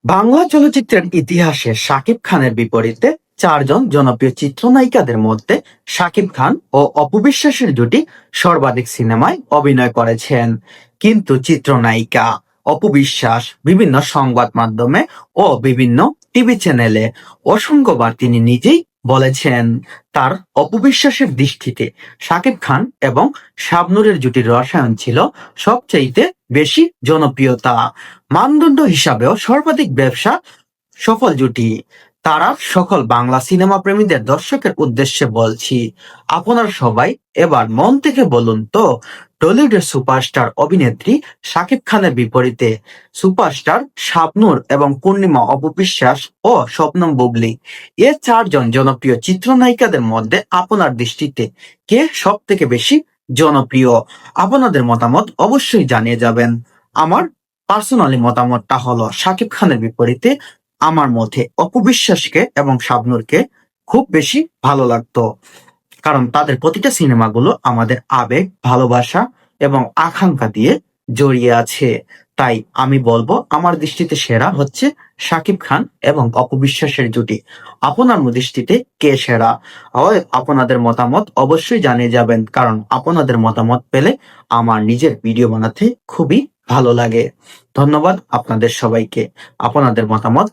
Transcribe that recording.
বাংলা চলচ্চিত্রের ইতিহাসে শাকিব খানের বিপরীতে চারজন জনপ্রিয় চিত্রনায়িকাদের মধ্যে শাকিব খান ও অপু বিশ্বাসের জুটি সর্বাধিক সিনেমায় অভিনয় করেছেন। কিন্তু চিত্রনায়িকা অপু বিশ্বাস বিভিন্ন সংবাদ মাধ্যমে ও বিভিন্ন টিভি চ্যানেলে অসংখ্যবার তিনি নিজেই বলেছেন, তার অপু বিশ্বাসের দৃষ্টিতে শাকিব খান এবং শাবনূরের জুটির রসায়ন ছিল সবচাইতে বেশি জনপ্রিয়তা মানদণ্ড হিসাবেও সর্বাধিক ব্যবসা সফল জুটি। তারা সকল বাংলা সিনেমা প্রেমীদের দর্শকের উদ্দেশ্যে বলছি, আপনারা সবাই এবার মন থেকে বলুন তো, টলিউডের সুপারস্টার অভিনেত্রী শাকিব খানের বিপরীতে সুপারস্টার শাবনূর এবং পূর্ণিমা অপু বিশ্বাস ও শবনম বুবলী এ চারজন জনপ্রিয় চিত্রনায়িকাদের মধ্যে আপনার দৃষ্টিতে কে সব থেকে বেশি জনপ্রিয়? আপনাদের মতামত অবশ্যই জানিয়ে যাবেন। আমার পার্সোনালি মতামতটা হলো শাকিব খানের বিপরীতে আমার মতে অপু বিশ্বাসকে এবং শাবনূরকে খুব বেশি ভালো লাগতো, কারণ তাদের প্রতিটা সিনেমাগুলো আমাদের আবেগ, ভালোবাসা এবং আকাঙ্ক্ষা দিয়ে জড়িয়ে আছে। তাই আমি বলবো আমার দৃষ্টিতে সেরা হচ্ছে শাকিব খান এবং অপু বিশ্বাসের জুটি। আপনার দৃষ্টিতে কে সেরা? আপনাদের মতামত অবশ্যই জানিয়ে যাবেন, কারণ আপনাদের মতামত পেলে আমার নিজের ভিডিও বানাতে খুবই ভালো লাগে। ধন্যবাদ আপনাদের সবাইকে। আপনাদের মতামত